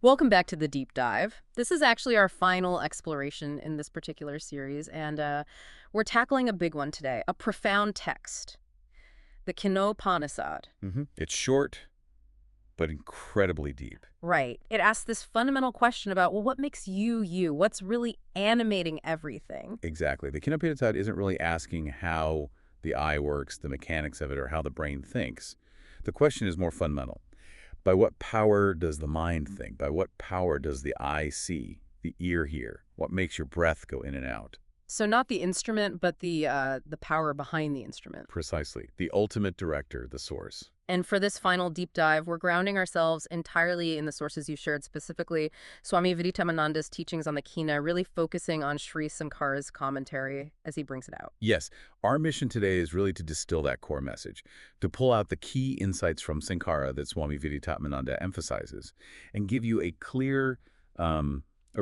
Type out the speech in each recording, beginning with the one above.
Welcome back to the deep dive. This is actually our final exploration in this particular series, and we're tackling a big one today, a profound text, the Kenopanishad. It's short, but incredibly deep. Right. It asks this fundamental question about, well, what makes you you? What's really animating everything? Exactly. The Kenopanishad isn't really asking how the eye works, the mechanics of it, or how the brain thinks. The question is more fundamental. By what power does the mind think? By what power does the eye see, the ear hear? What makes your breath go in and out? So not the instrument, but the power behind the instrument. Precisely. The ultimate director, the source. And for this final deep dive, we're grounding ourselves entirely in the sources you shared, specifically Swami Viditatmananda's teachings on the Kina, really focusing on Sri Sankara's commentary as he brings it out. Yes, our mission today is really to distill that core message, to pull out the key insights from Sankara that Swami Viditatmananda emphasizes, and give you a clear, a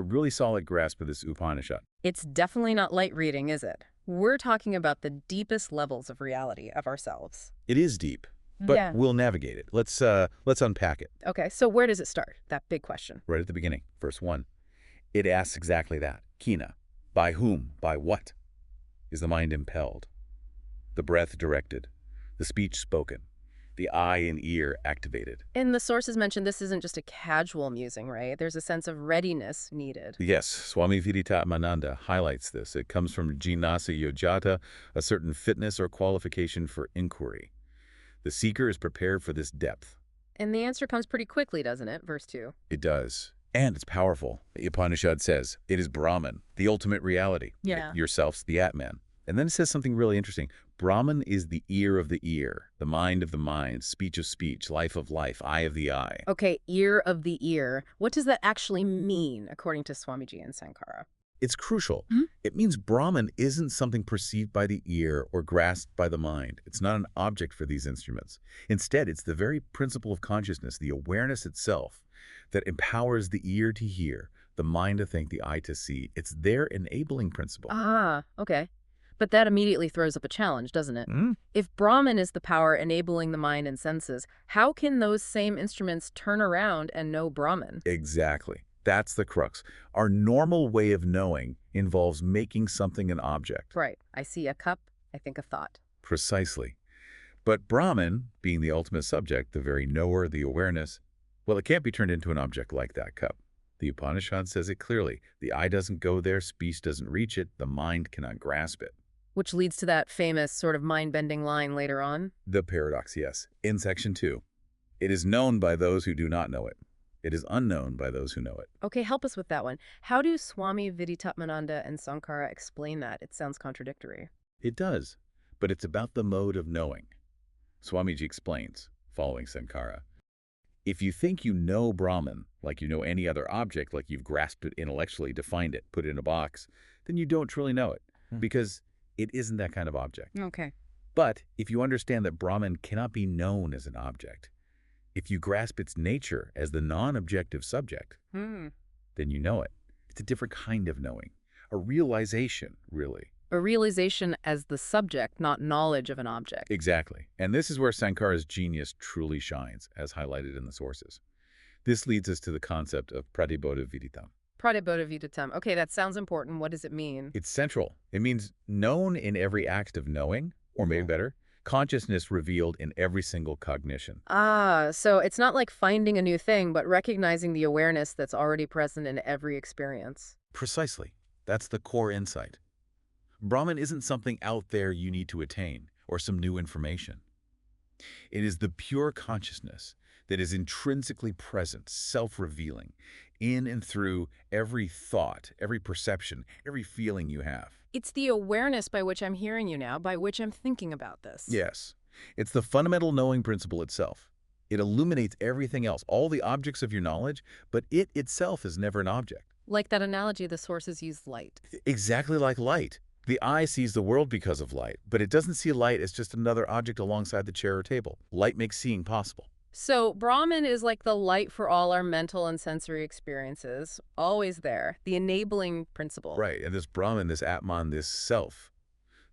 really solid grasp of this Upanishad. It's definitely not light reading, is it? We're talking about the deepest levels of reality of ourselves. It is deep, but Yeah. we'll navigate it. Let's unpack it Okay, so where does it start? That big question. right at the beginning. Verse 1. It asks exactly that. Kina. By whom? By what? Is the mind impelled? The breath directed? The speech spoken? The eye and ear activated? And the sources mentioned this isn't just a casual musing, right? There's a sense of readiness needed. Yes, Swami Viditatmananda highlights this. It comes from Jinasa Yojata, a certain fitness or qualification for inquiry. The seeker is prepared for this depth. And the answer comes pretty quickly, doesn't it? Verse 2. It does. And it's powerful. The Upanishad says, it is Brahman, the ultimate reality. Yeah. Yourself's the Atman. And then it says something really interesting. Brahman is the ear of the ear, the mind of the mind, speech of speech, life of life, eye of the eye. Okay, ear of the ear. What does that actually mean, according to Swamiji and Sankara? It's crucial. Hmm? It means Brahman isn't something perceived by the ear or grasped by the mind. It's not an object for these instruments. Instead, it's the very principle of consciousness, the awareness itself, that empowers the ear to hear, the mind to think, the eye to see. It's their enabling principle. Ah, okay. But that immediately throws up a challenge, doesn't it? Hmm? If Brahman is the power enabling the mind and senses, how can those same instruments turn around and know Brahman? Exactly. That's the crux. Our normal way of knowing involves making something an object. Right. I see a cup, I think a thought. Precisely. But Brahman, being the ultimate subject, the very knower, the awareness, well, it can't be turned into an object like that cup. The Upanishad says it clearly. The eye doesn't go there, speech doesn't reach it, the mind cannot grasp it. Which leads to that famous sort of mind-bending line later on. The paradox, yes. In section 2, it is known by those who do not know it. It is unknown by those who know it. Okay, help us with that one. How do Swami Viditatmananda and Sankara explain that? It sounds contradictory. It does, but it's about the mode of knowing. Swamiji explains, following Sankara, if you think you know Brahman, like you know any other object, like you've grasped it intellectually, defined it, put it in a box, then you don't truly know it, because it isn't that kind of object. Okay. But if you understand that Brahman cannot be known as an object, if you grasp its nature as the non-objective subject, then you know it. It's a different kind of knowing, a realization, really. A realization as the subject, not knowledge of an object. Exactly. And this is where Sankara's genius truly shines, as highlighted in the sources. This leads us to the concept of pratibodha viditam. Pratibodha viditam. Okay, that sounds important. What does it mean? It's central. It means known in every act of knowing, or maybe better, consciousness revealed in every single cognition. Ah, so it's not like finding a new thing, but recognizing the awareness that's already present in every experience. Precisely. That's the core insight. Brahman isn't something out there you need to attain, or some new information. It is the pure consciousness that is intrinsically present, self-revealing, in and through every thought, every perception, every feeling you have. It's the awareness by which I'm hearing you now, by which I'm thinking about this. Yes, it's the fundamental knowing principle itself. It illuminates everything else, all the objects of your knowledge, but it itself is never an object. Like that analogy the sources use light. Exactly like light. The eye sees the world because of light, but it doesn't see light as just another object alongside the chair or table. Light makes seeing possible. So Brahman is like the light for all our mental and sensory experiences, always there, the enabling principle. Right, and this Brahman, this Atman, this self.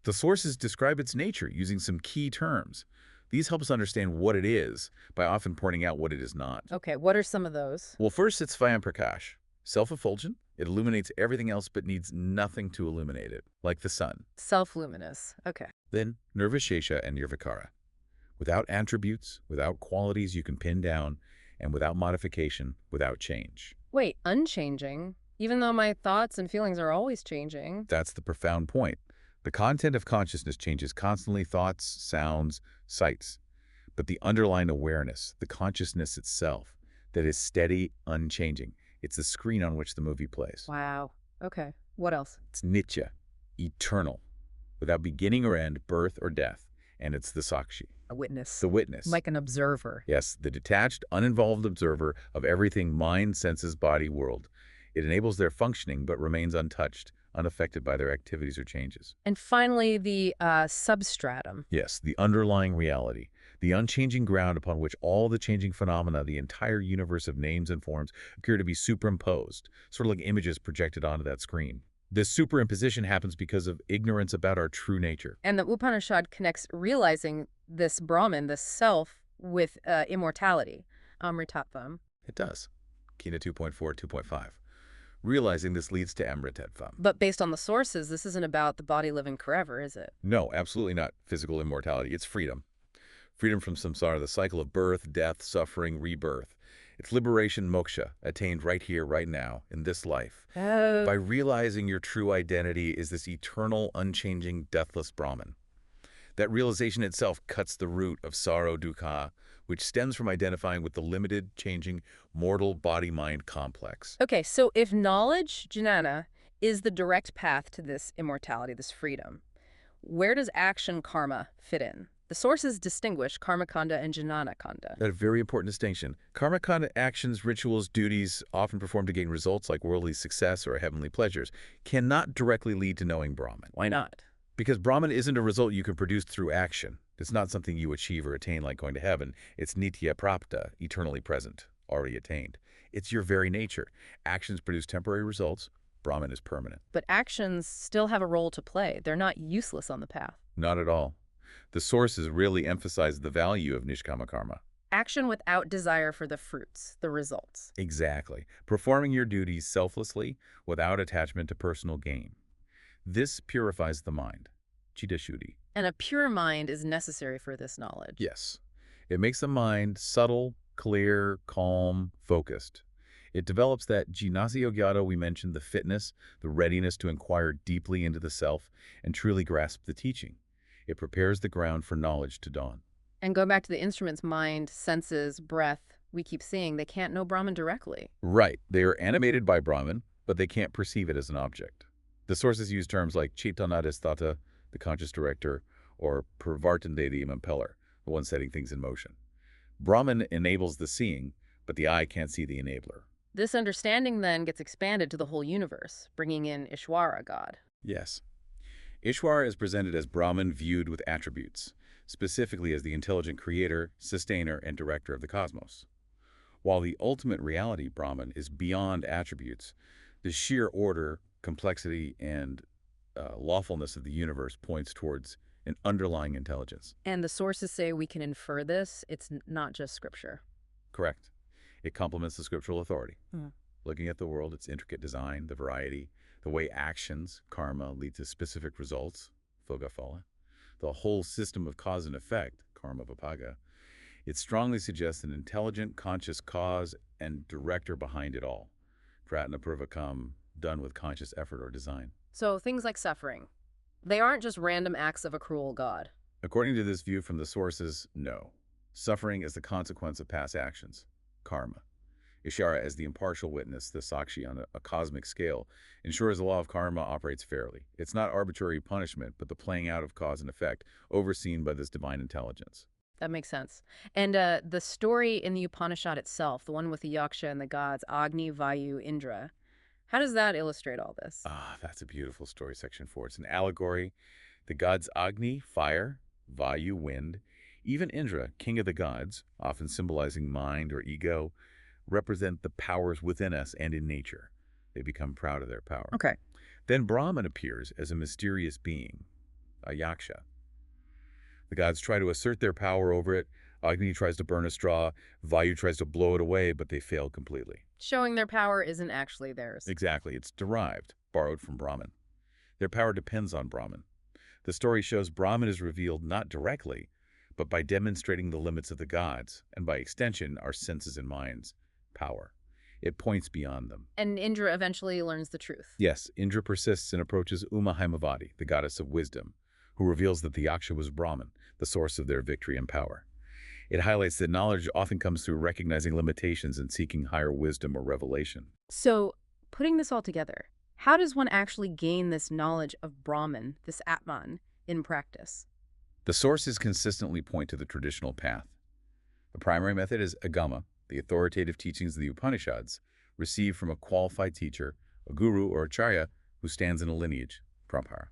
The sources describe its nature using some key terms. These help us understand what it is by often pointing out what it is not. Okay, what are some of those? Well, first, it's Swayam Prakash. Self-effulgent, it illuminates everything else but needs nothing to illuminate it, like the sun. Self-luminous. Okay. Then, Nirvishesha and Nirvikara. Without attributes, without qualities you can pin down, and without modification, without change. Wait, unchanging? Even though my thoughts and feelings are always changing. That's the profound point. The content of consciousness changes constantly, thoughts, sounds, sights. But the underlying awareness, the consciousness itself, that is steady, unchanging. It's the screen on which the movie plays. Wow. Okay. What else? It's nitya, eternal, without beginning or end, birth or death. And it's the sakshi, A witness. the witness. Like an observer. Yes, the detached, uninvolved observer of everything mind, senses, body, world. It enables their functioning but remains untouched, unaffected by their activities or changes. And finally, the substratum. Yes, the underlying reality, the unchanging ground upon which all the changing phenomena, the entire universe of names and forms, appear to be superimposed, sort of like images projected onto that screen. This superimposition happens because of ignorance about our true nature. And the Upanishad connects realizing this Brahman, this self, with immortality. Amritatvam. It does. Kina 2.4, 2.5. Realizing this leads to Amritatvam. But based on the sources, this isn't about the body living forever, is it? No, absolutely not physical immortality. It's freedom. Freedom from samsara, the cycle of birth, death, suffering, rebirth. It's liberation, moksha, attained right here, right now, in this life. Oh. By realizing your true identity is this eternal, unchanging, deathless Brahman. That realization itself cuts the root of sorrow, dukkha, which stems from identifying with the limited, changing, mortal body-mind complex. Okay, so if knowledge, jnana, is the direct path to this immortality, this freedom, where does action karma fit in? The sources distinguish karmakanda and jnanakanda. That's a very important distinction. Karmakanda actions, rituals, duties, often performed to gain results like worldly success or heavenly pleasures, cannot directly lead to knowing Brahman. Why not? Because Brahman isn't a result you can produce through action. It's not something you achieve or attain like going to heaven. It's nitya prapta, eternally present, already attained. It's your very nature. Actions produce temporary results. Brahman is permanent. But actions still have a role to play. They're not useless on the path. Not at all. The sources really emphasize the value of nishkama karma. Action without desire for the fruits, the results. Exactly. Performing your duties selflessly without attachment to personal gain. This purifies the mind. Chitta Shuddhi. And a pure mind is necessary for this knowledge. Yes. It makes the mind subtle, clear, calm, focused. It develops that jnasya gyata we mentioned, the fitness, the readiness to inquire deeply into the self and truly grasp the teaching. It prepares the ground for knowledge to dawn. And going back to the instruments, mind, senses, breath, we keep seeing they can't know Brahman directly. Right. They are animated by Brahman, but they can't perceive it as an object. The sources use terms like Chaitanya-adhisthata, the conscious director, or Pravartande, the impeller, the one setting things in motion. Brahman enables the seeing, but the eye can't see the enabler. This understanding then gets expanded to the whole universe, bringing in Ishwara, God. Yes. Ishwara is presented as Brahman viewed with attributes, specifically as the intelligent creator, sustainer, and director of the cosmos. While the ultimate reality, Brahman, is beyond attributes, the sheer order, complexity, and lawfulness of the universe points towards an underlying intelligence. And the sources say we can infer this. It's not just scripture. Correct. It complements the scriptural authority. Hmm. Looking at the world, its intricate design, the variety, the way actions, karma, lead to specific results, phogaphala, the whole system of cause and effect, karma vipaga, it strongly suggests an intelligent, conscious cause and director behind it all. Pratna purvakam, done with conscious effort or design. So things like suffering, they aren't just random acts of a cruel God. According to this view from the sources, no. Suffering is the consequence of past actions, karma. Ishara as the impartial witness, the sakshi on a cosmic scale, ensures the law of karma operates fairly. It's not arbitrary punishment, but the playing out of cause and effect, overseen by this divine intelligence. That makes sense. And the story in the Upanishad itself, the one with the yaksha and the gods, Agni, Vayu, Indra, how does that illustrate all this? Ah, that's a beautiful story, section 4. It's an allegory. The gods Agni, fire, Vayu, wind, even Indra, king of the gods, often symbolizing mind or ego, represent the powers within us and in nature. They become proud of their power. Okay. Then Brahman appears as a mysterious being, a yaksha. The gods try to assert their power over it. Agni tries to burn a straw. Vayu tries to blow it away, but they fail completely. Showing their power isn't actually theirs. Exactly. It's derived, borrowed from Brahman. Their power depends on Brahman. The story shows Brahman is revealed not directly, but by demonstrating the limits of the gods, and by extension, our senses and minds' power. It points beyond them. And Indra eventually learns the truth. Yes, Indra persists and approaches Uma Haimavati, the goddess of wisdom, who reveals that the Yaksha was Brahman, the source of their victory and power. It highlights that knowledge often comes through recognizing limitations and seeking higher wisdom or revelation. So, putting this all together, how does one actually gain this knowledge of Brahman, this Atman, in practice? The sources consistently point to the traditional path. The primary method is agama, the authoritative teachings of the Upanishads, received from a qualified teacher, a guru or acharya who stands in a lineage, parampara.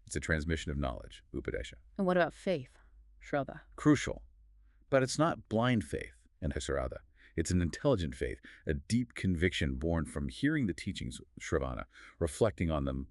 It's a transmission of knowledge, upadesha. And what about faith, Shraddha? Crucial. But it's not blind faith, and hasarada. It's an intelligent faith, a deep conviction born from hearing the teachings, shravana, reflecting on them,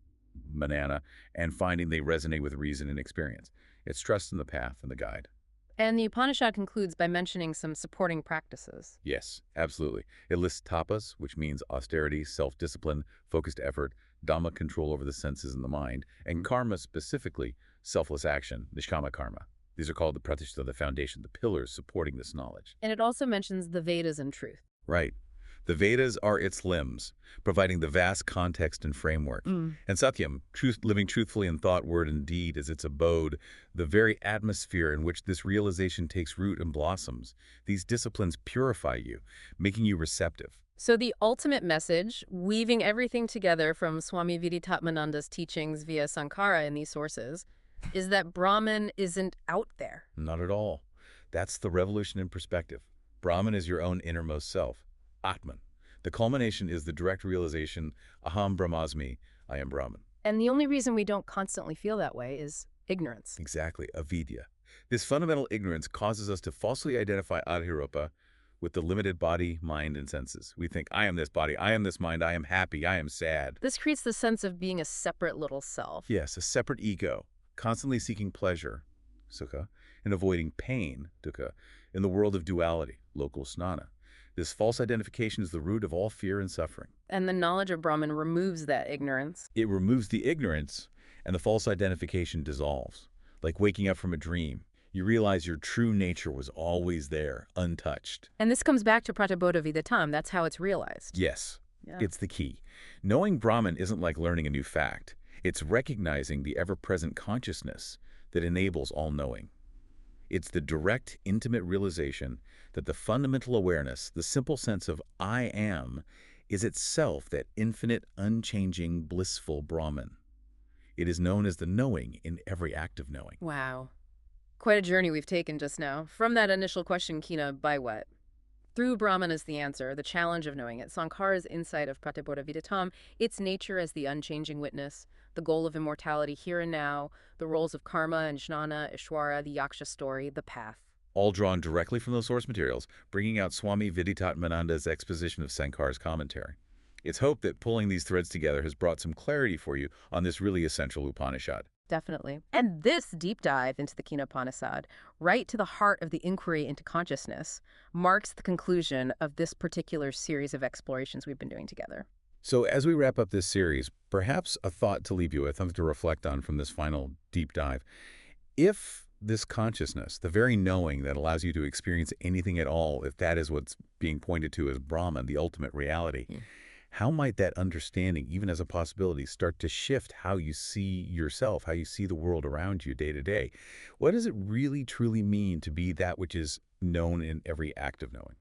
manana, and finding they resonate with reason and experience. It's trust in the path and the guide. And the Upanishad concludes by mentioning some supporting practices. Yes, absolutely. It lists tapas, which means austerity, self-discipline, focused effort, dhamma, control over the senses and the mind, and karma specifically, selfless action, nishkama karma. These are called the pratishtha, the foundation, the pillars supporting this knowledge. And it also mentions the Vedas and truth. Right. The Vedas are its limbs, providing the vast context and framework. And Satyam, living truthfully in thought, word, and deed, is its abode, the very atmosphere in which this realization takes root and blossoms. These disciplines purify you, making you receptive. So the ultimate message, weaving everything together from Swami Viditatmananda's teachings via Sankara in these sources, is that Brahman isn't out there. Not at all. That's the revolution in perspective. Brahman is your own innermost self, Atman. The culmination is the direct realization, Aham Brahmasmi, I am Brahman. And the only reason we don't constantly feel that way is ignorance. Exactly, avidya. This fundamental ignorance causes us to falsely identify adhiropa with the limited body, mind, and senses. We think, I am this body, I am this mind, I am happy, I am sad. This creates the sense of being a separate little self. Yes, a separate ego, constantly seeking pleasure, sukha, and avoiding pain, dukkha, in the world of duality, local snana. This false identification is the root of all fear and suffering. And the knowledge of Brahman removes that ignorance. It removes the ignorance, and the false identification dissolves. Like waking up from a dream, you realize your true nature was always there, untouched. And this comes back to Pratyabodha Vidatam. That's how it's realized. Yes, Yeah. it's the key. Knowing Brahman isn't like learning a new fact. It's recognizing the ever-present consciousness that enables all knowing. It's the direct, intimate realization that the fundamental awareness, the simple sense of I am, is itself that infinite, unchanging, blissful Brahman. It is known as the knowing in every act of knowing. Wow. Quite a journey we've taken just now. From that initial question, Kina, by what? Through Brahman as the answer, the challenge of knowing it, Sankara's insight of Pratyabodha Vidatam, its nature as the unchanging witness, the goal of immortality here and now, the roles of karma and jnana, ishwara, the yaksha story, the path. All drawn directly from those source materials, bringing out Swami Viditatmananda's exposition of Sankara's commentary. It's hoped that pulling these threads together has brought some clarity for you on this really essential Upanishad. Definitely. And this deep dive into the Kenopanishad, right to the heart of the inquiry into consciousness, marks the conclusion of this particular series of explorations we've been doing together. So as we wrap up this series, perhaps a thought to leave you with, something to reflect on from this final deep dive. If this consciousness, the very knowing that allows you to experience anything at all, if that is what's being pointed to as Brahman, the ultimate reality, how might that understanding, even as a possibility, start to shift how you see yourself, how you see the world around you day to day? What does it really, truly mean to be that which is known in every act of knowing?